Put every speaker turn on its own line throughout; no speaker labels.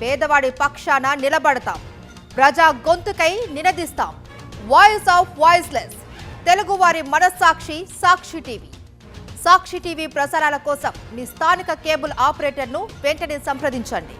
పేదవాడి పక్షాన నిలబడతాం, ప్రజా గొంతుకై నినదిస్తాం. వాయిస్ ఆఫ్ వాయిస్లెస్, తెలుగువారి మనస్సాక్షి సాక్షి టీవీ. సాక్షి టీవీ ప్రసారాల కోసం మీ స్థానిక కేబుల్ ఆపరేటర్ను వెంటనే సంప్రదించండి.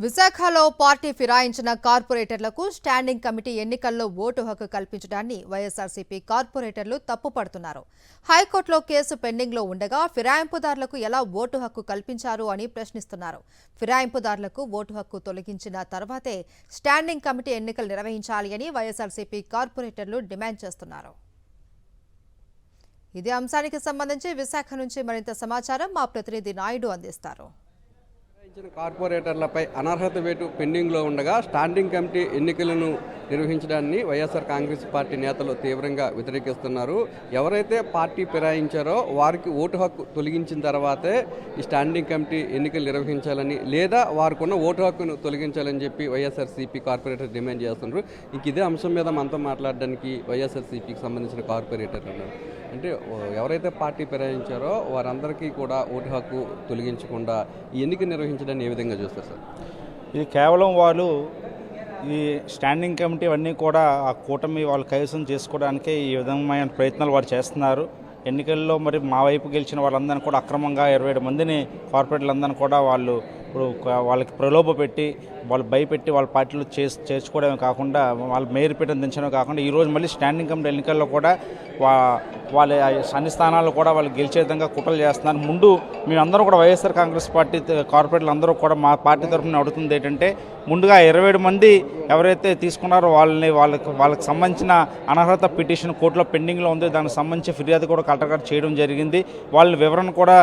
విశాఖలో పార్టీ ఫిరాయించిన కార్పొరేటర్లకు స్టాండింగ్ కమిటీ ఎన్నికల్లో ఓటు హక్కు కల్పించడాన్ని వైఎస్ఆర్సీపీ కార్పొరేటర్లు తప్పుపడుతున్నారు. హైకోర్టులో కేసు పెండింగ్లో ఉండగా ఫిరాయింపుదారులకు ఎలా ఓటు హక్కు కల్పించారు అని ప్రశ్నిస్తున్నారు. ఫిరాయింపుదారులకు ఓటు హక్కు తొలగించిన తర్వాతే స్టాండింగ్ కమిటీ ఎన్నికలు నిర్వహించాలి అని వైఎస్ఆర్సీపీ కార్పొరేటర్లు డిమాండ్ చేస్తున్నారు. ఇదే అంశానికి సంబంధించి విశాఖ నుంచి మరింత సమాచారం మా ప్రతినిధి నాయుడు అందిస్తారు.
కార్పొరేటర్లపై అనర్హత వేటు పెండింగ్లో ఉండగా స్టాండింగ్ కమిటీ ఎన్నికలను నిర్వహించడాన్ని వైఎస్ఆర్ కాంగ్రెస్ పార్టీ నేతలు తీవ్రంగా వ్యతిరేకిస్తున్నారు. ఎవరైతే పార్టీ ఫిరాయించారో వారికి ఓటు హక్కు తొలగించిన తర్వాతే ఈ స్టాండింగ్ కమిటీ ఎన్నికలు నిర్వహించాలని, లేదా వారికి ఉన్న ఓటు హక్కును తొలగించాలని చెప్పి వైఎస్ఆర్సీపీ కార్పొరేటర్ డిమాండ్ చేస్తున్నారు. ఇంక ఇదే అంశం మీద మనతో మాట్లాడడానికి వైఎస్ఆర్సీపీకి సంబంధించిన కార్పొరేటర్లు ఉన్నారు. అంటే ఎవరైతే పార్టీ ఫిరాయించారో వారందరికీ కూడా ఓటు హక్కు తొలగించకుండా ఈ ఎన్నిక నిర్వహించడాన్ని ఏ విధంగా చూస్తారు సార్?
ఇది కేవలం వాళ్ళు ఈ స్టాండింగ్ కమిటీ అన్నీ కూడా ఆ కూటమి వాళ్ళు కైవసం చేసుకోవడానికే ఈ విధమైన ప్రయత్నాలు వారు చేస్తున్నారు. ఎన్నికల్లో మరి మా వైపు గెలిచిన వాళ్ళందరినీ కూడా అక్రమంగా 27 మందిని కార్పొరేటర్లందరినీ కూడా వాళ్ళు ఇప్పుడు వాళ్ళకి ప్రలోభ పెట్టి వాళ్ళు భయపెట్టి వాళ్ళ పార్టీలో చేర్చుకోవడమే కాకుండా వాళ్ళ మేయర్ పీఠం దించడమే కాకుండా ఈరోజు మళ్ళీ స్టాండింగ్ కమిటీ ఎన్నికల్లో కూడా వాళ్ళ అన్ని స్థానాల్లో కూడా వాళ్ళు గెలిచే విధంగా కుట్రలు చేస్తున్నారు. ముందు మేమందరూ కూడా వైఎస్ఆర్ కాంగ్రెస్ పార్టీ కార్పొరేటర్లు అందరూ కూడా మా పార్టీ తరఫున అడుగుతుంది ఏంటంటే, ముందుగా 27 మంది ఎవరైతే తీసుకున్నారో వాళ్ళకి సంబంధించిన అనర్హత పిటిషన్ కోర్టులో పెండింగ్లో ఉంది. దానికి సంబంధించి ఫిర్యాదు కూడా కలెక్టర్ గారు చేయడం జరిగింది. వాళ్ళ వివరణ కూడా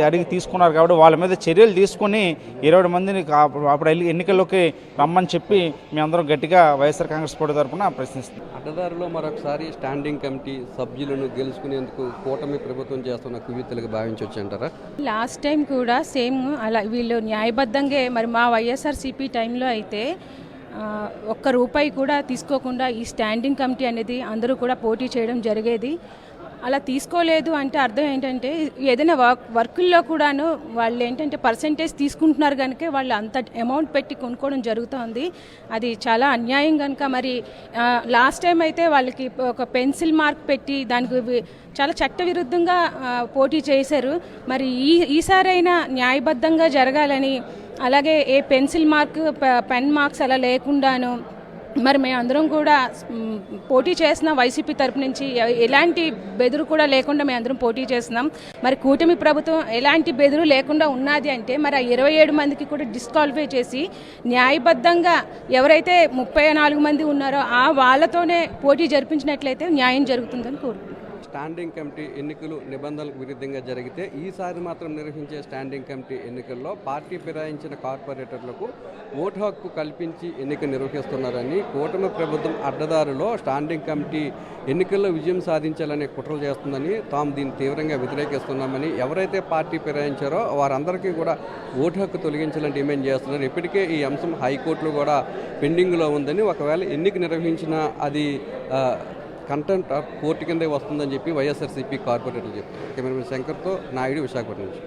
అడిగి తీసుకున్నారు కాబట్టి వాళ్ళ మీద చర్యలు తీసుకుని 20 మందిని అప్పుడు ఎన్నికల్లోకి రమ్మని చెప్పి మేమందరం గట్టిగా వైఎస్ఆర్ కాంగ్రెస్ పార్టీ తరఫున ప్రశ్నిస్తున్నాం.
అడ్డదారిలో మరొకసారి స్టాండింగ్ కమిటీ సభ్యులను గెలుచుకునేందుకు కూటమి ప్రభుత్వం చేస్తున్న కువితలుగా భావించవచ్చు అంటారా?
లాస్ట్ టైం కూడా సేమ్ అలా వీళ్ళు న్యాయబద్ధంగా మరి మా వైఎస్ఆర్సీపీ టైంలో అయితే ఒక్క రూపాయి కూడా తీసుకోకుండా ఈ స్టాండింగ్ కమిటీ అనేది అందరూ కూడా పోటీ చేయడం జరిగేది. అలా తీసుకోలేదు అంటే అర్థం ఏంటంటే ఏదైనా వర్కుల్లో కూడాను వాళ్ళు ఏంటంటే పర్సంటేజ్ తీసుకుంటున్నారు కనుక వాళ్ళు అంత అమౌంట్ పెట్టి కొనుక్కోవడం జరుగుతుంది. అది చాలా అన్యాయం కనుక మరి లాస్ట్ టైం అయితే వాళ్ళకి ఒక పెన్సిల్ మార్క్ పెట్టి దానికి చాలా చట్టవిరుద్ధంగా పోటీ చేశారు. మరి ఈసారైనా న్యాయబద్ధంగా జరగాలని, అలాగే ఏ పెన్సిల్ మార్క్ పెన్ మార్క్స్ అలా లేకుండాను మరి మేమందరం కూడా పోటీ చేస్తున్నాం. వైసీపీ తరపు నుంచి ఎలాంటి బెదురు కూడా లేకుండా మేమందరం పోటీ చేస్తున్నాం. మరి కూటమి ప్రభుత్వం ఎలాంటి బెదురు లేకుండా ఉన్నది అంటే మరి ఆ 27 మందికి కూడా డిస్క్వాలిఫై చేసి న్యాయబద్ధంగా ఎవరైతే 34 మంది ఉన్నారో వాళ్ళతోనే పోటీ జరిపించినట్లయితే న్యాయం జరుగుతుందని కోరుకుంటున్నాం.
స్టాండింగ్ కమిటీ ఎన్నికలు నిబంధనలకు విరుద్ధంగా జరిగితే ఈసారి మాత్రం నిర్వహించే స్టాండింగ్ కమిటీ ఎన్నికల్లో పార్టీ ఫిరాయించిన కార్పొరేటర్లకు ఓటు హక్కు కల్పించి ఎన్నిక నిర్వహిస్తున్నారని, కూటమి ప్రభుత్వం అడ్డదారిలో స్టాండింగ్ కమిటీ ఎన్నికల్లో విజయం సాధించాలనే కుట్రలు చేస్తుందని తాము దీన్ని తీవ్రంగా వ్యతిరేకిస్తున్నామని, ఎవరైతే పార్టీ ఫిరాయించారో వారందరికీ కూడా ఓటు హక్కు తొలగించాలని డిమాండ్ చేస్తున్నారు. ఇప్పటికే ఈ అంశం హైకోర్టులో కూడా పెండింగ్లో ఉందని, ఒకవేళ ఎన్నిక నిర్వహించినా అది కంటెంట్ కోర్టు కిందే వస్తుందని చెప్పి వైఎస్ఆర్సీపీ కార్పొరేటర్లు చెప్పారు. కెమెరామెన్ శంకర్తో నాయుడు, విశాఖపట్నం నుంచి.